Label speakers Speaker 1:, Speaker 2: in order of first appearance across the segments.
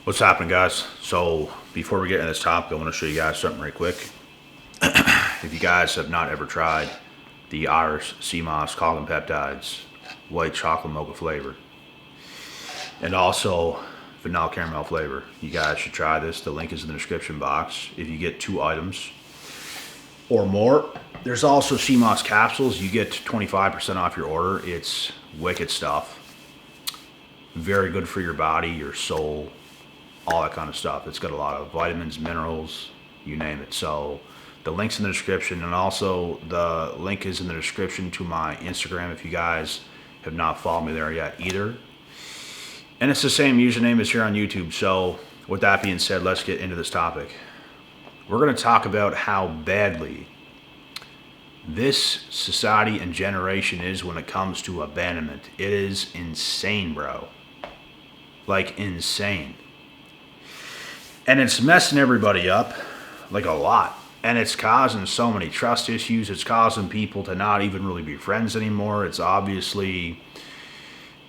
Speaker 1: What's happening, guys? So, before we get into this topic, I want to show you guys something right quick. If you guys have not ever tried the Irish sea moss collagen peptides, white chocolate mocha flavor, and also vanilla caramel flavor, you guys should try this. The link is in the description box. If you get 2 items or more, there's also sea moss capsules. You get 25% off your order. It's wicked stuff. Very good for your body, your soul, all that kind of stuff. It's got a lot of vitamins, minerals, you name it. So the link's in the description, and also the link is in the description to my Instagram if you guys have not followed me there yet either. And it's the same username as here on YouTube. So with that being said, let's get into this topic. We're going to talk about how badly this society and generation is when it comes to abandonment. It is insane, bro. Like insane. And it's messing everybody up, like a lot. And it's causing so many trust issues. It's causing people to not even really be friends anymore. It's obviously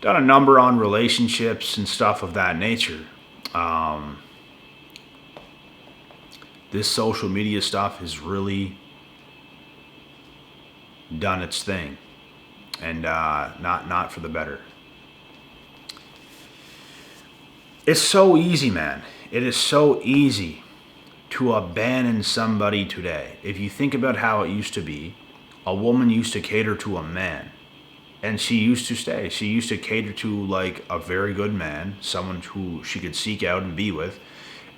Speaker 1: done a number on relationships and stuff of that nature. This social media stuff has really done its thing, and not for the better. It's so easy, man. It is so easy to abandon somebody today. If you think about how it used to be, a woman used to cater to a man, and she used to stay. She used to cater to like a very good man, someone who she could seek out and be with,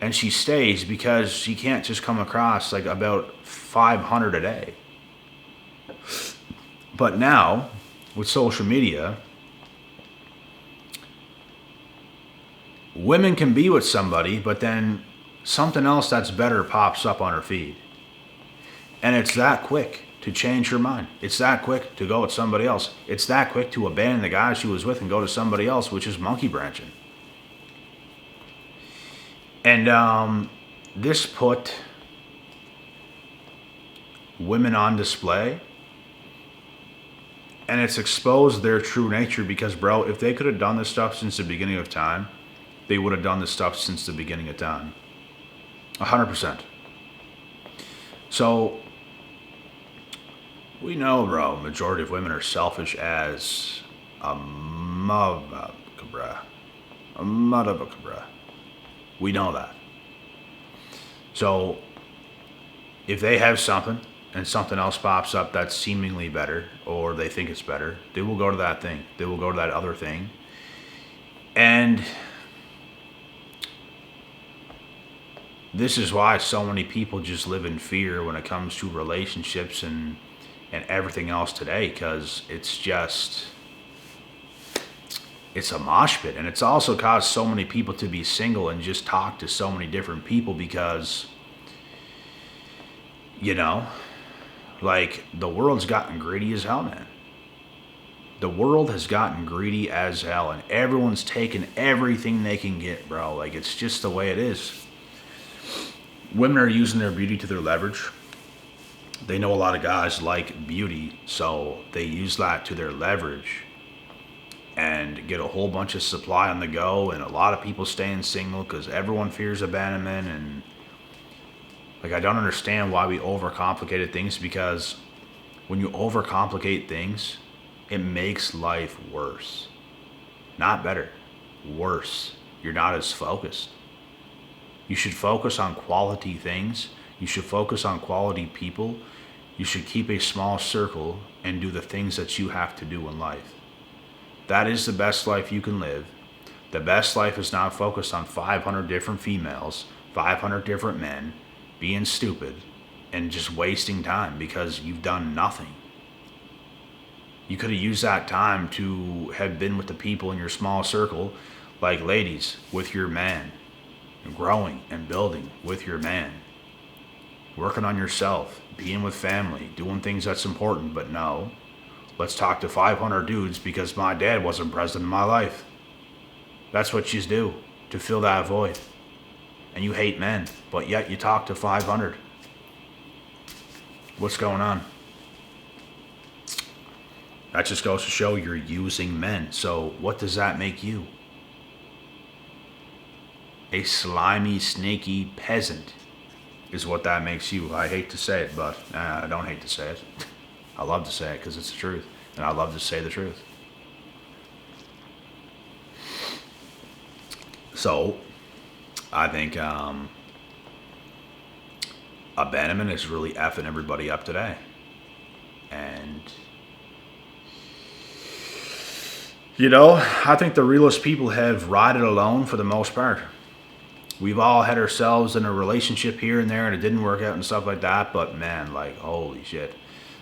Speaker 1: and she stays because she can't just come across like about 500 a day. But now, with social media, women can be with somebody, but then something else that's better pops up on her feed. And it's that quick to change her mind. It's that quick to go with somebody else. It's that quick to abandon the guy she was with and go to somebody else, which is monkey branching. And this put women on display, and it's exposed their true nature because, bro, if they could have done this stuff since the beginning of time, they would have done this stuff since the beginning of time. 100%. So, we know, bro, majority of women are selfish as a motherfucker. A motherfucker. We know that. So, if they have something and something else pops up that's seemingly better, or they think it's better, they will go to that thing. They will go to that other thing. And this is why so many people just live in fear when it comes to relationships and everything else today, because it's a mosh pit. And it's also caused so many people to be single and just talk to so many different people because, like, the world's gotten greedy as hell, man. The world has gotten greedy as hell, and everyone's taking everything they can get, bro. Like, it's just the way it is. Women are using their beauty to their leverage. They know a lot of guys like beauty, so they use that to their leverage and get a whole bunch of supply on the go. And a lot of people staying single because everyone fears abandonment. And like, I don't understand why we overcomplicated things, because when you overcomplicate things, it makes life worse. Not better, worse. You're not as focused. You should focus on quality things. You should focus on quality people. You should keep a small circle and do the things that you have to do in life. That is the best life you can live. The best life is not focused on 500 different females, 500 different men, being stupid, and just wasting time because you've done nothing. You could have used that time to have been with the people in your small circle, like ladies, with your man, growing and building with your man, working on yourself, being with family, doing things that's important. But no, let's talk to 500 dudes because my dad wasn't present in my life. That's what you do to fill that void. And you hate men, but yet you talk to 500. What's going on? That just goes to show you're using men. So what does that make you? A slimy, snaky peasant is what that makes you. I hate to say it, but I don't hate to say it. I love to say it because it's the truth. And I love to say the truth. So, I think abandonment is really effing everybody up today. And, I think the realest people have ridden alone for the most part. We've all had ourselves in a relationship here and there and it didn't work out and stuff like that, but man, like, holy shit.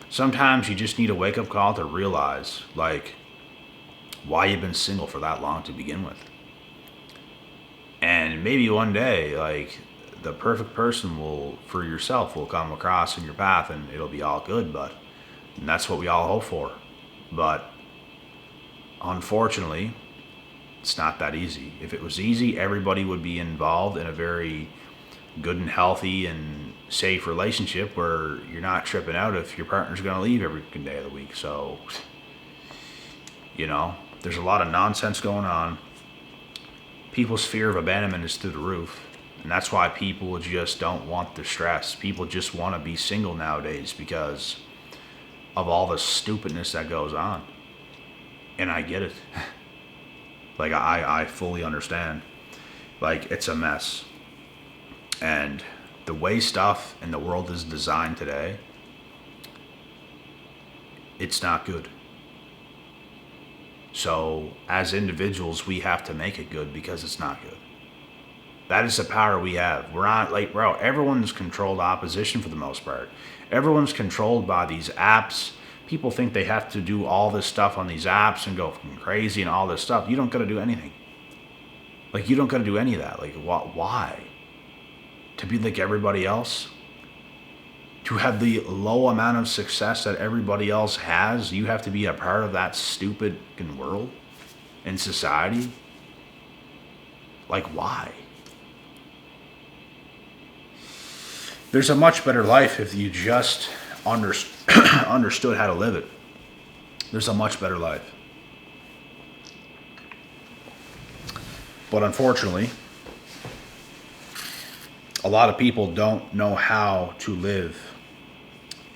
Speaker 1: Sometimes you just need a wake up call to realize, like, why you've been single for that long to begin with. And maybe one day, like, the perfect person for yourself will come across in your path and it'll be all good, and that's what we all hope for. But unfortunately, it's not that easy. If it was easy, everybody would be involved in a very good and healthy and safe relationship where you're not tripping out if your partner's going to leave every day of the week. So, there's a lot of nonsense going on. People's fear of abandonment is through the roof. And that's why people just don't want the stress. People just want to be single nowadays because of all the stupidness that goes on. And I get it. Like, I fully understand. Like, it's a mess. And the way stuff in the world is designed today, it's not good. So, as individuals, we have to make it good because it's not good. That is the power we have. We're not, like, bro, everyone's controlled opposition for the most part. Everyone's controlled by these apps. People think they have to do all this stuff on these apps and go fucking crazy and all this stuff. You don't got to do anything. Like, you don't got to do any of that. Like, why? To be like everybody else? To have the low amount of success that everybody else has, you have to be a part of that stupid fucking world and society? Like, why? There's a much better life if you just understood how to live it. There's a much better life. But unfortunately, a lot of people don't know how to live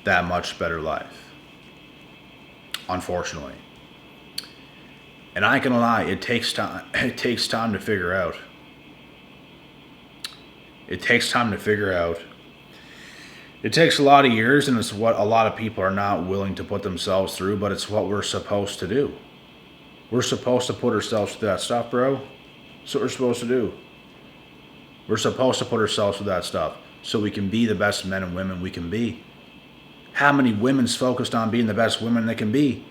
Speaker 1: that much better life. Unfortunately. And I ain't gonna lie, it takes time. It takes time to figure out. It takes time to figure out. It takes a lot of years, and it's what a lot of people are not willing to put themselves through, but it's what we're supposed to do. We're supposed to put ourselves through that stuff, bro. That's what we're supposed to do. We're supposed to put ourselves through that stuff so we can be the best men and women we can be. How many women's focused on being the best women they can be?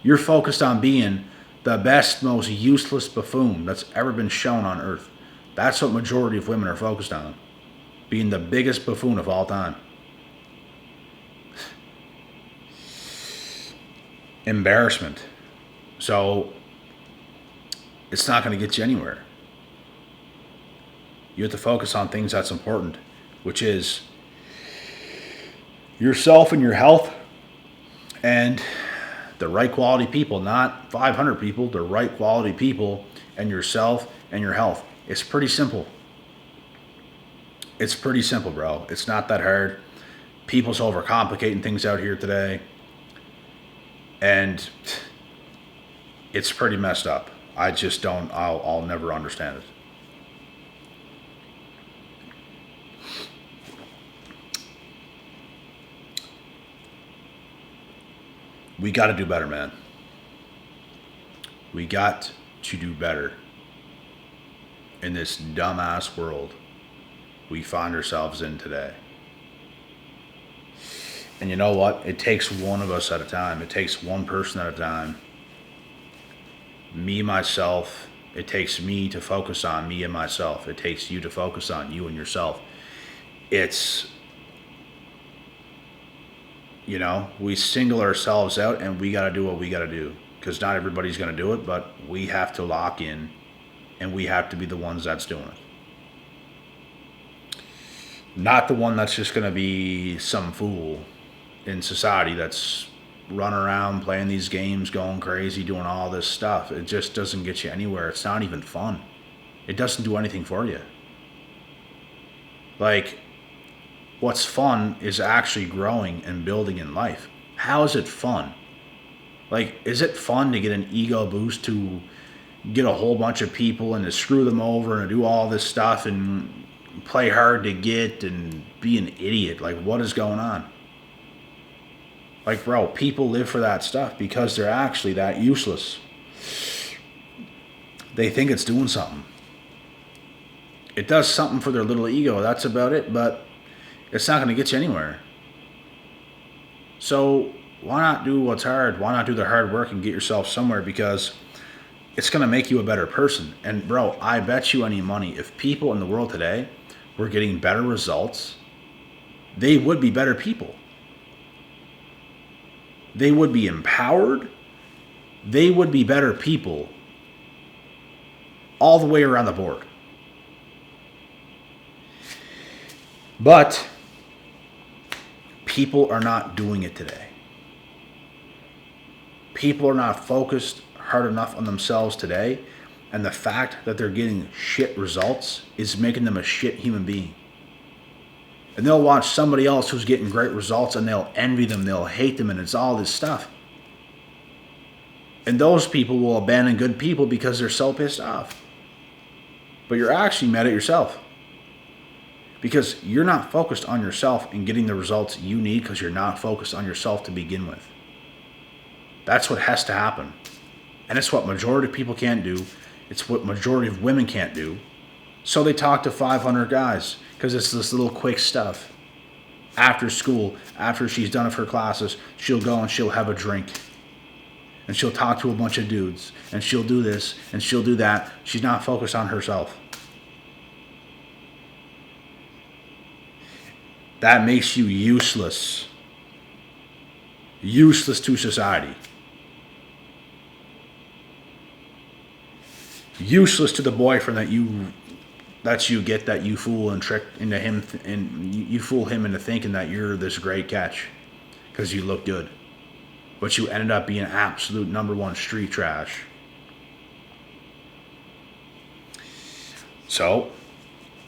Speaker 1: You're focused on being the best, most useless buffoon that's ever been shown on earth. That's what majority of women are focused on. Being the biggest buffoon of all time. Embarrassment. So, it's not going to get you anywhere. You have to focus on things that's important, which is yourself and your health and the right quality people, not 500 people, the right quality people and yourself and your health. It's pretty simple. It's pretty simple, bro. It's not that hard. People's overcomplicating things out here today. And it's pretty messed up. I just don't, I'll never understand it. We got to do better, man. We got to do better in this dumbass world we find ourselves in today. And you know what? It takes one of us at a time. It takes one person at a time. Me, myself. It takes me to focus on me and myself. It takes you to focus on you and yourself. It's, we single ourselves out and we got to do what we got to do. Because not everybody's going to do it, but we have to lock in and we have to be the ones that's doing it. Not the one that's just going to be some fool in society that's running around playing these games, going crazy, doing all this stuff. It just doesn't get you anywhere. It's not even fun. It doesn't do anything for you. Like, what's fun is actually growing and building in life. How is it fun? Like, is it fun to get an ego boost, to get a whole bunch of people and to screw them over and to do all this stuff and play hard to get and be an idiot? Like, what is going on? Like, bro, people live for that stuff because they're actually that useless. They think it's doing something. It does something for their little ego. That's about it, but it's not going to get you anywhere. So why not do what's hard? Why not do the hard work and get yourself somewhere? Because it's going to make you a better person. And bro, I bet you any money, if people in the world today were getting better results, they would be better people. They would be empowered. They would be better people all the way around the board. But people are not doing it today. People are not focused hard enough on themselves today, and the fact that they're getting shit results is making them a shit human being. And they'll watch somebody else who's getting great results and they'll envy them, they'll hate them, and it's all this stuff. And those people will abandon good people because they're so pissed off. But you're actually mad at yourself. Because you're not focused on yourself and getting the results you need because you're not focused on yourself to begin with. That's what has to happen. And it's what majority of people can't do. It's what majority of women can't do. So they talk to 500 guys because it's this little quick stuff. After school, after she's done with her classes, she'll go and she'll have a drink. And she'll talk to a bunch of dudes. And she'll do this and she'll do that. She's not focused on herself. That makes you useless. Useless to society. Useless to the boyfriend that you get, that you fool and trick into him, and you fool him into thinking that you're this great catch because you look good. But you ended up being absolute number one street trash. So,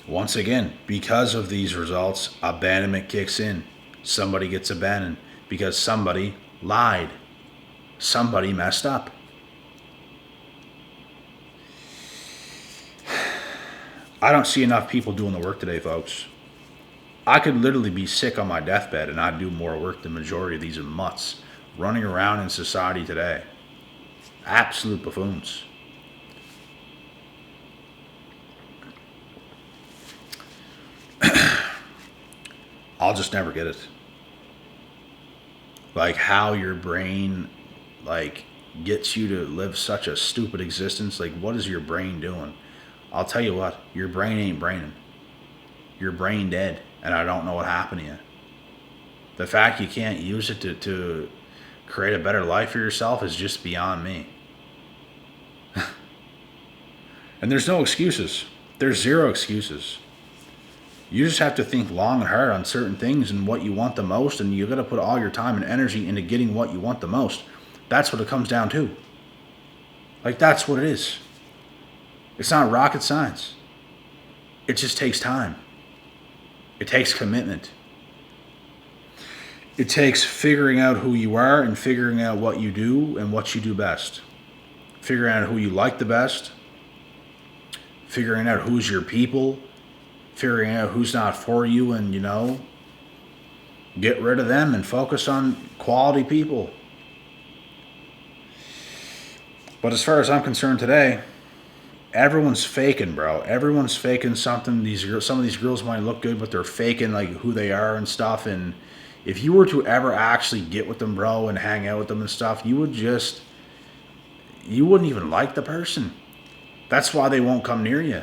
Speaker 1: once again, because of these results, abandonment kicks in. Somebody gets abandoned because somebody lied. Somebody messed up. I don't see enough people doing the work today, folks. I could literally be sick on my deathbed and I'd do more work than the majority of these mutts running around in society today. Absolute buffoons. I'll just never get it. Like, how your brain, like, gets you to live such a stupid existence. Like, what is your brain doing? I'll tell you what, your brain ain't braining. You're brain dead, and I don't know what happened to you. The fact you can't use it to create a better life for yourself is just beyond me. And there's no excuses. There's zero excuses. You just have to think long and hard on certain things and what you want the most, and you got to put all your time and energy into getting what you want the most. That's what it comes down to. Like, that's what it is. It's not rocket science. It just takes time. It takes commitment. It takes figuring out who you are and figuring out what you do and what you do best. Figuring out who you like the best. Figuring out who's your people. Figuring out who's not for you and, get rid of them and focus on quality people. But as far as I'm concerned today, everyone's faking, bro. Everyone's faking something. Some of these girls might look good, but they're faking like who they are and stuff. And if you were to ever actually get with them, bro, and hang out with them and stuff, you wouldn't even like the person. That's why they won't come near you.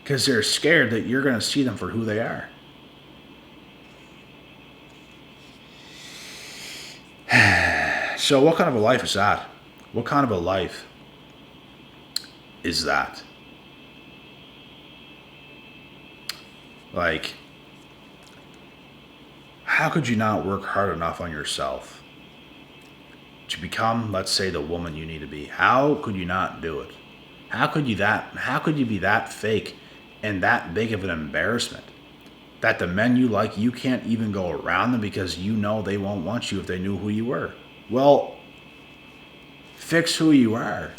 Speaker 1: Because they're scared that you're going to see them for who they are. So what kind of a life is that? What kind of a life is that? Like, how could you not work hard enough on yourself to become, let's say, the woman you need to be. How could you not do it? How could you be that fake and that big of an embarrassment that the men you like, you can't even go around them because you know they won't want you if they knew who you were? Well, fix who you are.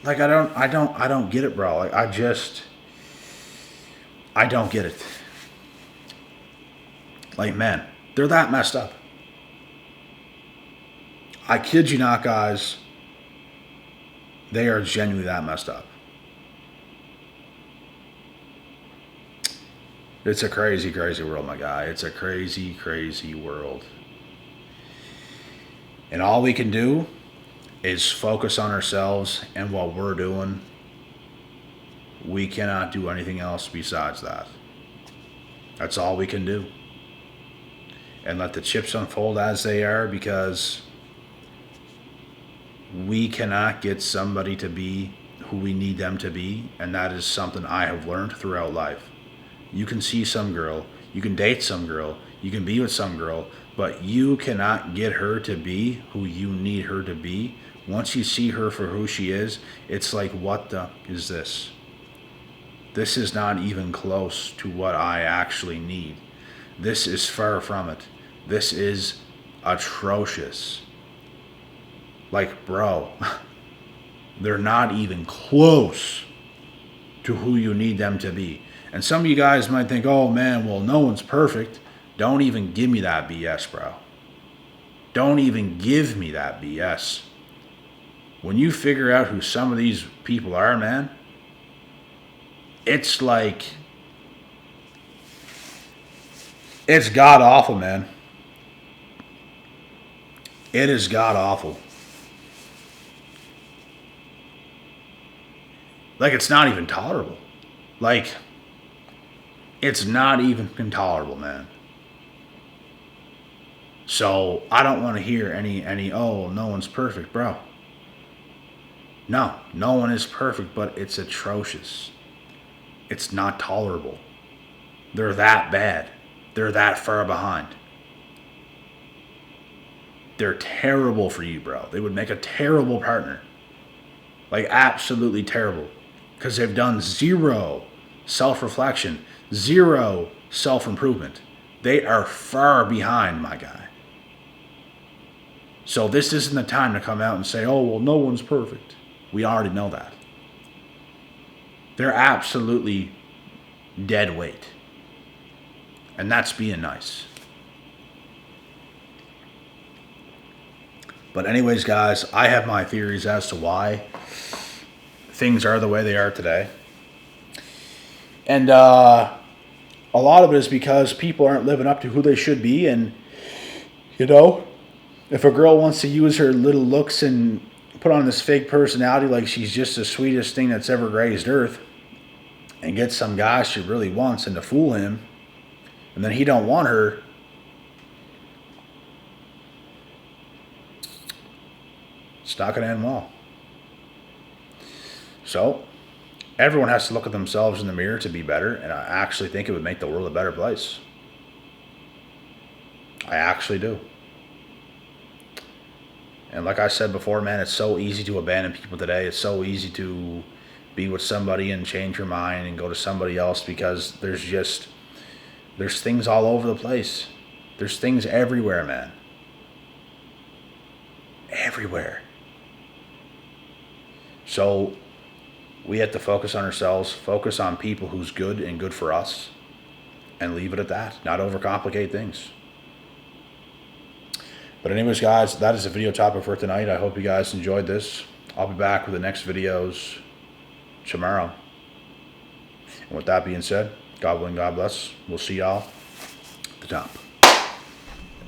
Speaker 1: Like, I don't get it, bro. Like, I don't get it. Like, man, they're that messed up. I kid you not, guys. They are genuinely that messed up. It's a crazy, crazy world, my guy. It's a crazy, crazy world. And all we can do is focus on ourselves and what we're doing. We cannot do anything else besides that. That's all we can do. And let the chips unfold as they are, because we cannot get somebody to be who we need them to be. And that is something I have learned throughout life. You can see some girl, you can date some girl, you can be with some girl, but you cannot get her to be who you need her to be. Once you see her for who she is, it's like, what the is this? This is not even close to what I actually need. This is far from it. This is atrocious. Like, bro, they're not even close to who you need them to be. And some of you guys might think, oh man, well, no one's perfect. Don't even give me that BS, bro. Don't even give me that BS. When you figure out who some of these people are, man, it's like, it's god awful, man. It is god awful. Like, it's not even tolerable. Like, it's not even tolerable, man. So I don't want to hear any, oh, no one's perfect, bro. No one is perfect, but it's atrocious. It's not tolerable. They're that bad. They're that far behind. They're terrible for you, bro. They would make a terrible partner. Like, absolutely terrible. Because they've done zero self-reflection, zero self-improvement. They are far behind, my guy. So this isn't the time to come out and say, oh, well, no one's perfect. We already know that. They're absolutely dead weight. And that's being nice. But anyways, guys, I have my theories as to why things are the way they are today. And a lot of it is because people aren't living up to who they should be. And, you know, if a girl wants to use her little looks and put on this fake personality like she's just the sweetest thing that's ever grazed earth, and get some guy she really wants and to fool him, and then he don't want her, it's not going to end well. So everyone has to look at themselves in the mirror to be better, and I actually think it would make the world a better place. I actually do. And like I said before, man, it's so easy to abandon people today. It's so easy to be with somebody and change your mind and go to somebody else, because there's things all over the place. There's things everywhere, man. Everywhere. So we have to focus on ourselves, focus on people who's good and good for us, and leave it at that. Not overcomplicate things. But anyways, guys, that is the video topic for tonight. I hope you guys enjoyed this. I'll be back with the next videos tomorrow. And with that being said, God willing, God bless. We'll see y'all at the top.